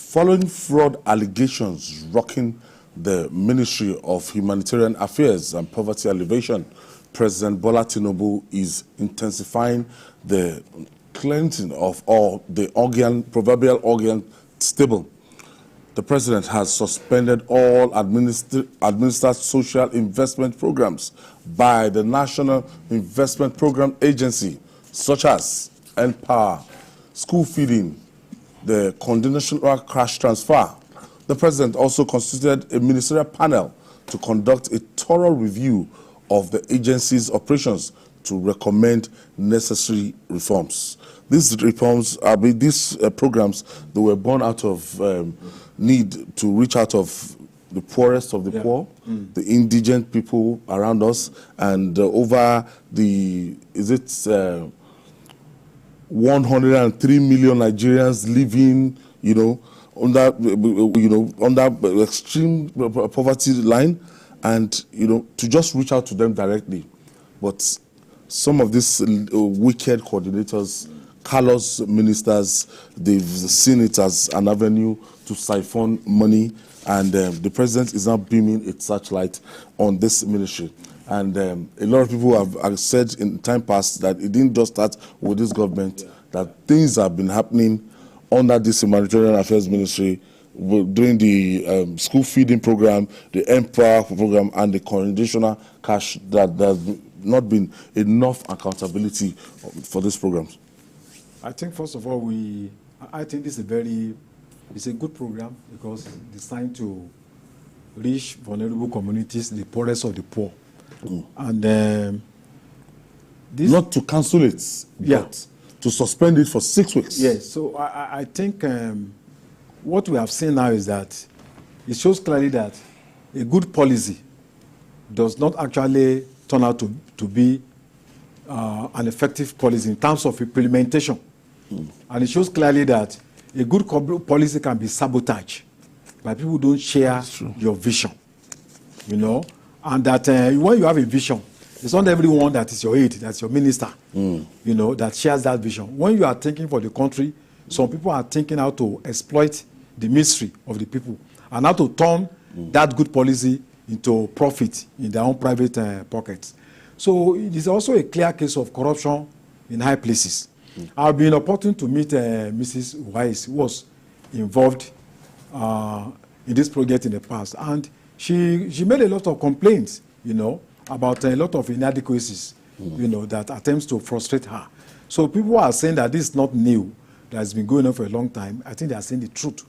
Following fraud allegations rocking the Ministry of Humanitarian Affairs and Poverty Alleviation, President Bola Tinubu is intensifying the cleansing of all the Aegean, proverbial Aegean stable. The president has suspended all administered social investment programs by the National Investment Program Agency, such as Empower, school feeding, the conditional cash transfer. The president also constituted a ministerial panel to conduct a thorough review of the agency's operations to recommend necessary reforms. These reforms, these programs, they were born out of need to reach out of the poorest of the poor, the indigent people around us, and over the 103 million Nigerians living, under extreme poverty line, and to just reach out to them directly. But some of these wicked coordinators, callous ministers, they've seen it as an avenue to siphon money, and the president is now beaming its searchlight on this ministry. And a lot of people have said in time past that it didn't just start with this government, that things have been happening under this Humanitarian Affairs Ministry during the school feeding program, the Empower program, and the conditional cash, that there's not been enough accountability for these programs. I think, first of all, I think this is it's a good program because it's designed to reach vulnerable communities, the poorest of the poor. And this, not to cancel it, but to suspend it for 6 weeks. Yes, so I think what we have seen now is that it shows clearly that a good policy does not actually turn out to be an effective policy in terms of implementation. And it shows clearly that a good policy can be sabotaged by people who don't share your vision, and that when you have a vision, it's not everyone that is your aide, that's your minister, that shares that vision. When you are thinking for the country, some people are thinking how to exploit the misery of the people and how to turn that good policy into profit in their own private pockets. So it is also a clear case of corruption in high places. I've been opportune to meet Mrs. Wise, who was involved in this project in the past, and she made a lot of complaints, about a lot of inadequacies, that attempts to frustrate her. So people are saying that this is not new, that has been going on for a long time. I think they are saying the truth.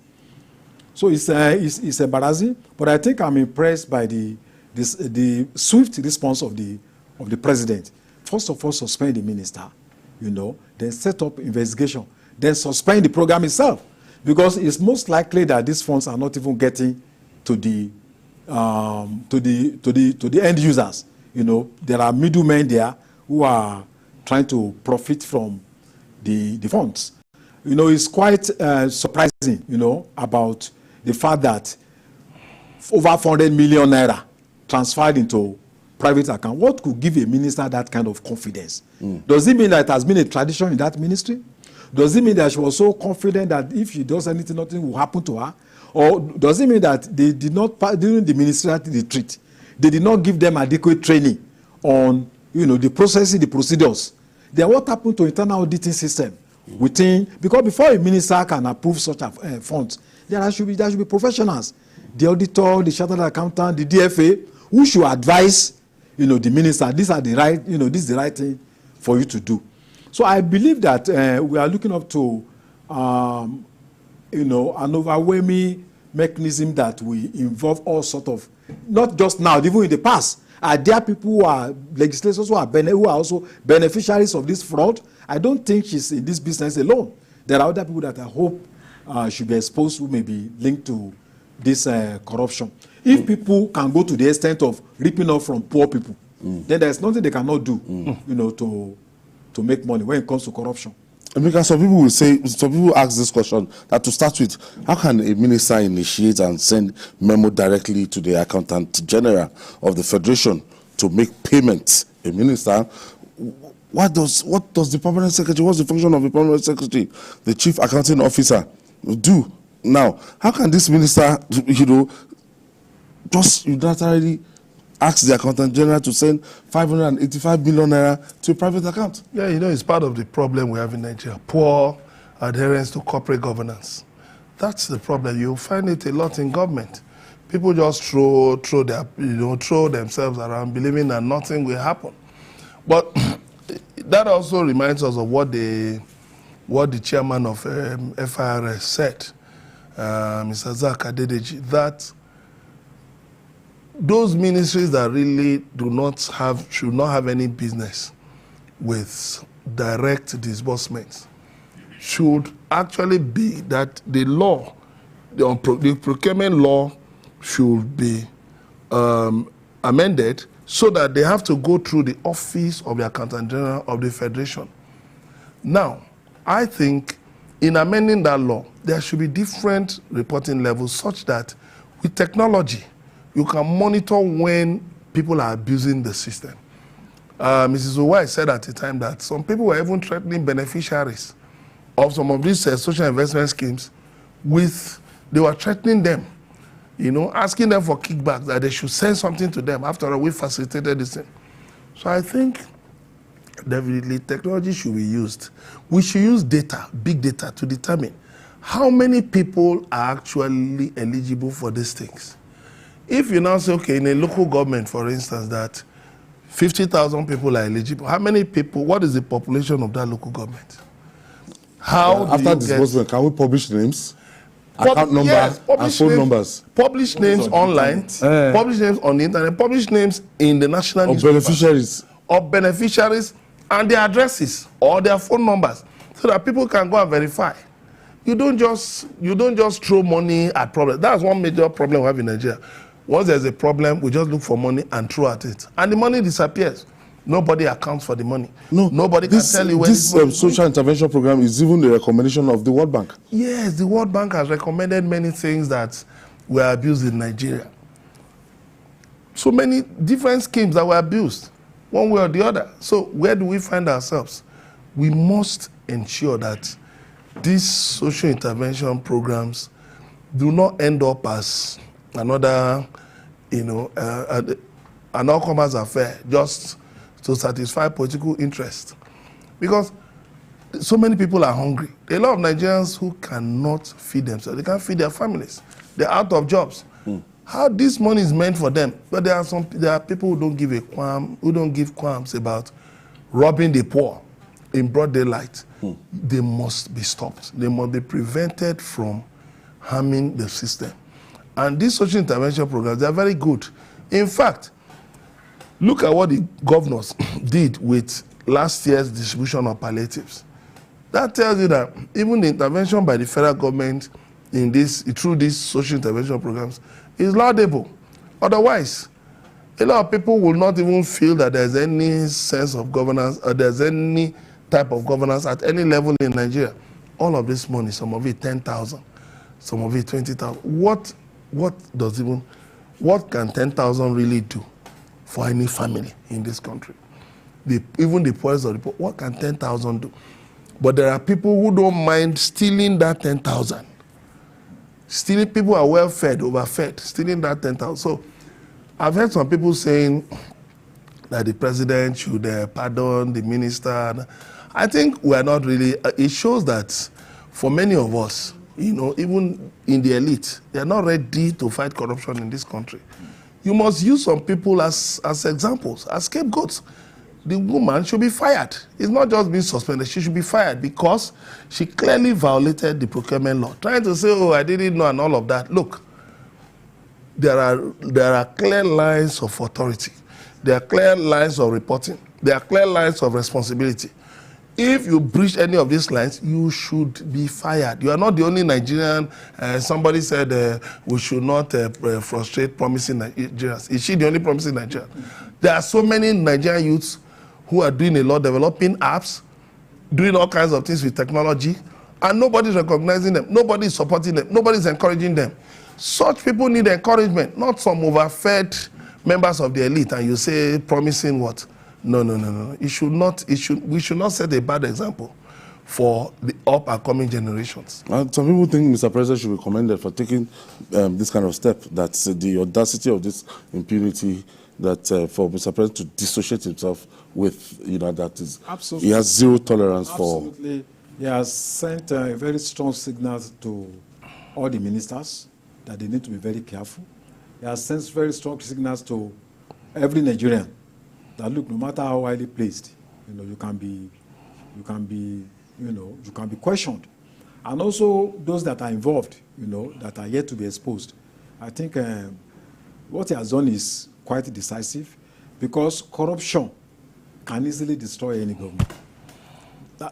So it's embarrassing, but I think I'm impressed by the swift response of the president. First of all, suspend the minister, then set up investigation, then suspend the program itself, because it's most likely that these funds are not even getting to the end users. There are middlemen there who are trying to profit from the funds. It's quite surprising, about the fact that over 400 million naira transferred into private account. What could give a minister that kind of confidence? Does it mean that it has been a tradition in that ministry? Does it mean that she was so confident that if she does anything, nothing will happen to her? Or does it mean that they did not, during the ministerial retreat, they did not give them adequate training on, the processing, the procedures? Then what happened to internal auditing system within? Because before a minister can approve such funds, there should be professionals, the auditor, the chartered accountant, the DFA, who should advise, the minister, this is the right thing for you to do. So I believe that we are looking up to, an overwhelming mechanism that will involve all sort of, not just now, even in the past. Are there people who are legislators who are also beneficiaries of this fraud? I don't think she's in this business alone. There are other people that I hope should be exposed who may be linked to this corruption. If people can go to the extent of ripping off from poor people, then there's nothing they cannot do, to make money when it comes to corruption. Because some people ask this question, that to start with, how can a minister initiate and send memo directly to the accountant general of the federation to make payments? A minister, what does the permanent secretary, what's the function of the permanent secretary, the chief accounting officer, do Now, how can this minister, just unilaterally ask the accountant general to send 585 billion naira to a private account? Yeah, it's part of the problem we have in Nigeria. Poor adherence to corporate governance. That's the problem. You'll find it a lot in government. People just throw themselves around, believing that nothing will happen. But that also reminds us of what the chairman of FIRS said, Mr. Zak Adedeji, that those ministries that really should not have any business with direct disbursements should actually be that the law, the procurement law should be amended so that they have to go through the office of the Accountant General of the Federation. Now, I think in amending that law, there should be different reporting levels such that with technology, you can monitor when people are abusing the system. Mrs. Uwai said at the time that some people were even threatening beneficiaries of some of these social investment schemes they were threatening them, asking them for kickbacks, that they should send something to them. After all, we facilitated this thing. So I think definitely technology should be used. We should use data, big data, to determine how many people are actually eligible for these things. If you now say, okay, in a local government, for instance, that 50,000 people are eligible, how many people, what is the population of that local government? After disbursement, can we publish names? Account number, yes, and phone numbers. Publish names online, publish names on the internet, publish names in the national newspapers. Of beneficiaries and their addresses or their phone numbers, so that people can go and verify. You don't just throw money at problems. That's one major problem we have in Nigeria. Once there's a problem, we just look for money and throw at it, and the money disappears. Nobody accounts for the money. Nobody can tell you where this social intervention program is even the recommendation of the World Bank. Yes, the World Bank has recommended many things that were abused in Nigeria. So many different schemes that were abused, one way or the other. So where do we find ourselves? We must ensure that these social intervention programs do not end up as another, an all-comers affair, just to satisfy political interest. Because so many people are hungry. There are a lot of Nigerians who cannot feed themselves. They can't feed their families. They're out of jobs. How this money is meant for them. But there are people who don't give qualms about robbing the poor in broad daylight. They must be stopped. They must be prevented from harming the system. And these social intervention programs, they are very good. In fact, look at what the governors did with last year's distribution of palliatives. That tells you that even the intervention by the federal government through these social intervention programs is laudable. Otherwise, a lot of people will not even feel that there's any sense of governance or there's any type of governance at any level in Nigeria. All of this money, some of it 10,000, some of it 20,000. What can 10,000 really do for any family in this country? Even the poorest of the poor, what can 10,000 do? But there are people who don't mind stealing that 10,000. Stealing, people are well fed, overfed, stealing that 10,000. So I've heard some people saying that the president should pardon the minister. I think we are not really, it shows that for many of us, even in the elite, they are not ready to fight corruption in this country. You must use some people as examples, as scapegoats. The woman should be fired. It's not just being suspended. She should be fired because she clearly violated the procurement law. Trying to say, oh, I didn't know and all of that. Look, there are clear lines of authority. There are clear lines of reporting. There are clear lines of responsibility. If you breach any of these lines, you should be fired. You are not the only Nigerian. Somebody said we should not frustrate promising Nigerians. Is she the only promising Nigerian? There are so many Nigerian youths who are doing a lot, developing apps, doing all kinds of things with technology, and nobody's recognizing them. Nobody's supporting them. Nobody's encouraging them. Such people need encouragement, not some overfed members of the elite, and you say promising what? No. We should not set a bad example for the up and coming generations. Some people think Mr. President should be commended for taking this kind of step. That's the audacity of this impunity. That for Mr. President to dissociate himself with, that is, absolutely. He has zero tolerance absolutely. He has sent a very strong signal to all the ministers that they need to be very careful. He has sent very strong signals to every Nigerian that look, no matter how highly placed, you can be questioned, and also those that are involved, that are yet to be exposed. I think what he has done is quite decisive, because corruption can easily destroy any government.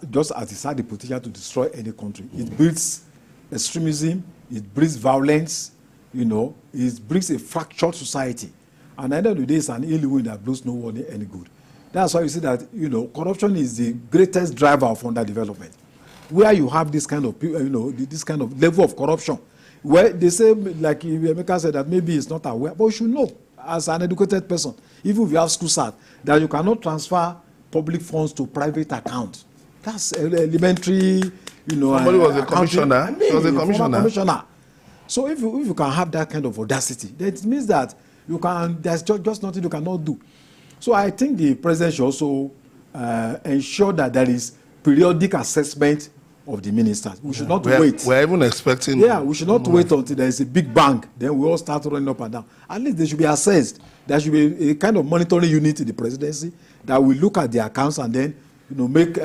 Just as it had the potential to destroy any country. It breeds extremism, it breeds violence, it brings a fractured society. And at the end of the day, it's an ill wind that blows no one any good. That's why you see that, corruption is the greatest driver of underdevelopment. Where you have this kind of, this kind of level of corruption, where they say, like Emeka said, that maybe it's not aware, but you should know, as an educated person, even if you have school cert, that you cannot transfer public funds to private accounts. That's elementary, Somebody was a commissioner. He was a commissioner. So if you can have that kind of audacity, then it means that you can. There's just nothing you cannot do. So I think the president should also ensure that there is periodic assessment of the ministers. We should not wait. We're even expecting. Yeah, we should not wait until there is a big bang. Then we all start running up and down. At least they should be assessed. There should be a kind of monitoring unit in the presidency that will look at the accounts and then make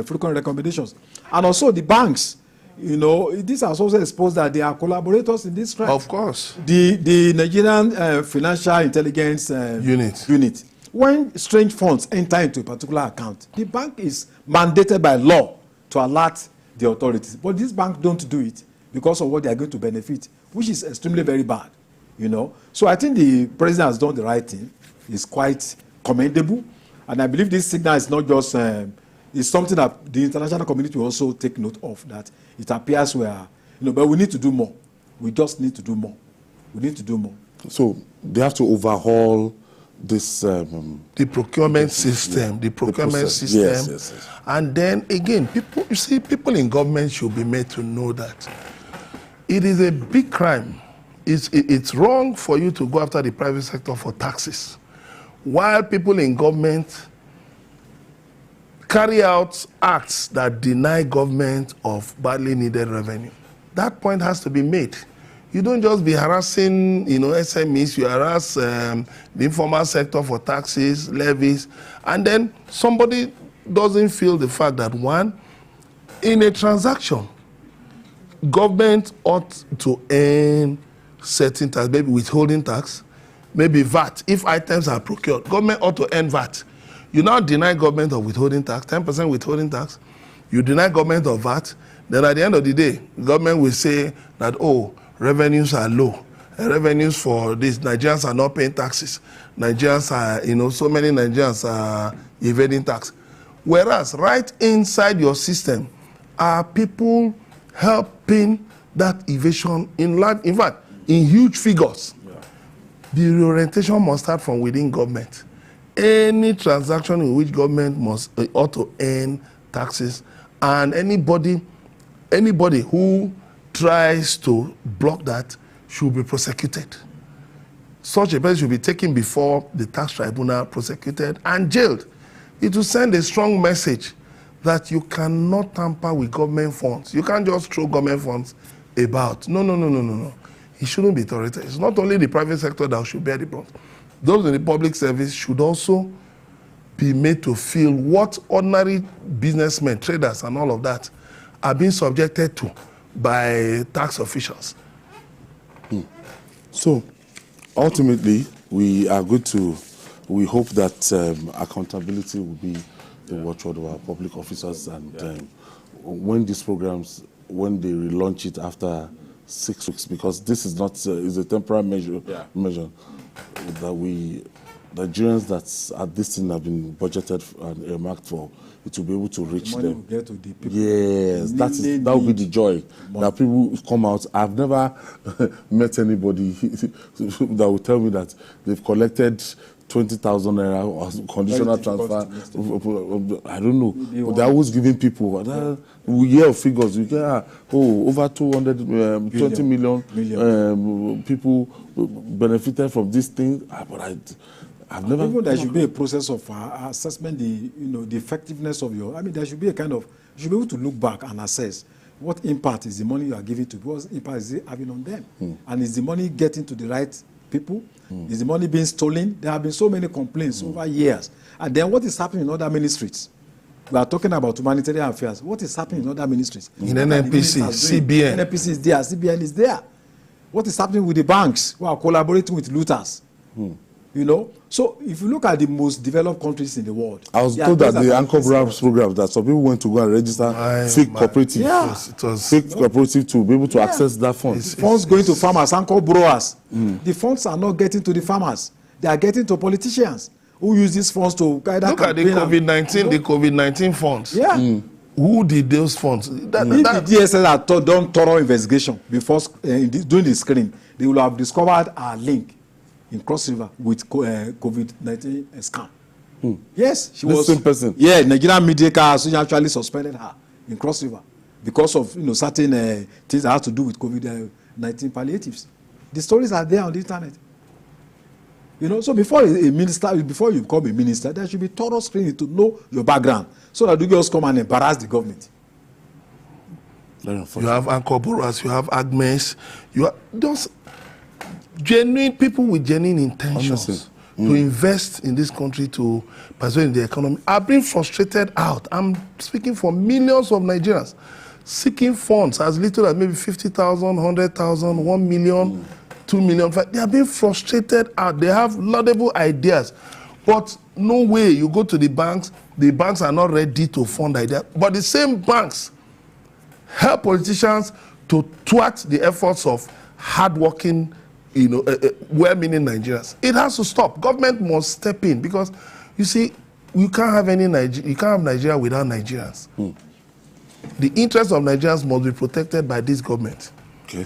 frequent recommendations. And also the banks. This has also exposed that they are collaborators in this crime. Of course. The Nigerian Financial Intelligence Unit. When strange funds enter into a particular account, the bank is mandated by law to alert the authorities. But these banks don't do it because of what they are going to benefit, which is extremely very bad. So I think the president has done the right thing. It's quite commendable. And I believe this signal is not just, it's something that the international community will also take note of, that it appears we are, but we need to do more. We just need to do more. We need to do more. So they have to overhaul this... the procurement system, the procurement system. Yes. And then again, people in government should be made to know that it is a big crime. It's wrong for you to go after the private sector for taxes, while people in government carry out acts that deny government of badly needed revenue. That point has to be made. You don't just be harassing, SMEs, you harass the informal sector for taxes, levies, and then somebody doesn't feel the fact that, one, in a transaction, government ought to earn certain tax, maybe withholding tax, maybe VAT. If items are procured, government ought to earn VAT. You now deny government of withholding tax, 10% withholding tax. You deny government of VAT. Then at the end of the day, government will say that, revenues are low. Revenues for this, Nigerians are not paying taxes. Nigerians are, so many Nigerians are evading tax. Whereas right inside your system are people helping that evasion in fact, in huge figures. Yeah. The reorientation must start from within government. Any transaction in which government ought to earn taxes, and anybody who tries to block that should be prosecuted. Such a person should be taken before the tax tribunal, prosecuted, and jailed. It will send a strong message that you cannot tamper with government funds. You can't just throw government funds about. No. It shouldn't be tolerated. It's not only the private sector that should bear the brunt. Those in the public service should also be made to feel what ordinary businessmen, traders, and all of that are being subjected to by tax officials. So, ultimately, we hope that accountability will be the watchword of our public officers, and when these programs, when they relaunch it after 6 weeks, because this is not is a temporary measure that Nigerians that at this thing have been budgeted and earmarked for, it will be able to reach them. Will get to the people. Yes, that will be the joy. That people come out. I've never met anybody that will tell me that they've collected 20,000 naira or conditional transfer. I don't know. But they're always giving people. We hear figures. We get over 220 million people benefited from this thing. But I've never. Even there should be a process of assessment the effectiveness of your. I mean, there should be a kind of. You should be able to look back and assess what impact is the money you are giving to. What impact is it having on them? And is the money getting to the right people? Is the money being stolen? There have been so many complaints over years. And then what is happening in other ministries? We are talking about humanitarian affairs. What is happening in other ministries? In NNPC, CBN. NNPC is there, CBN is there. What is happening with the banks who are collaborating with looters? So if you look at the most developed countries in the world, I was told that the Anchor program that some people went to go and register fake cooperative, fake cooperative to be able to access that funds. Funds going to farmers, Anchor borrowers. The funds are not getting to the farmers; they are getting to politicians who use these funds to guide. Look at the COVID-19 funds. Who did those funds? If the DSS had done thorough investigation before doing the screening, they will have discovered a link in Cross River with COVID-19 scam. Yes, she was. The same person. Yeah, Nigerian media actually suspended her in Cross River because of certain things that have to do with COVID-19 palliatives. The stories are there on the internet. So before before you become a minister, there should be thorough screening to know your background, so that you just come and embarrass the government. You have Anchor borrowers, you have Agmes, you have those genuine people with genuine intentions to invest in this country, to participate in the economy, are being frustrated out. I'm speaking for millions of Nigerians seeking funds as little as maybe 50,000, 100,000, 1 million, 2 million. They are being frustrated out. They have laudable ideas, but no way. You go to the banks are not ready to fund ideas. But the same banks help politicians to thwart the efforts of hardworking, well-meaning Nigerians. It has to stop. Government must step in, because you see, you can't have Nigeria without Nigerians. The interests of Nigerians must be protected by this government. Okay.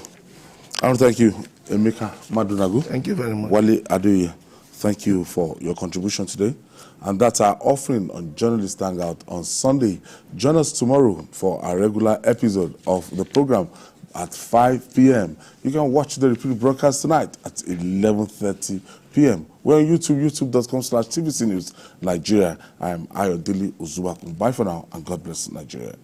I want to thank you, Emeka Madunagu. Thank you very much. Wale Adoye, thank you for your contribution today. And that's our offering on Journalist Hangout on Sunday. Join us tomorrow for our regular episode of the program at 5 p.m. You can watch the repeat broadcast tonight at 11:30 p.m. We're on YouTube, youtube.com/TVC News Nigeria. I am Ayodele Uzuwa. Bye for now, and God bless Nigeria.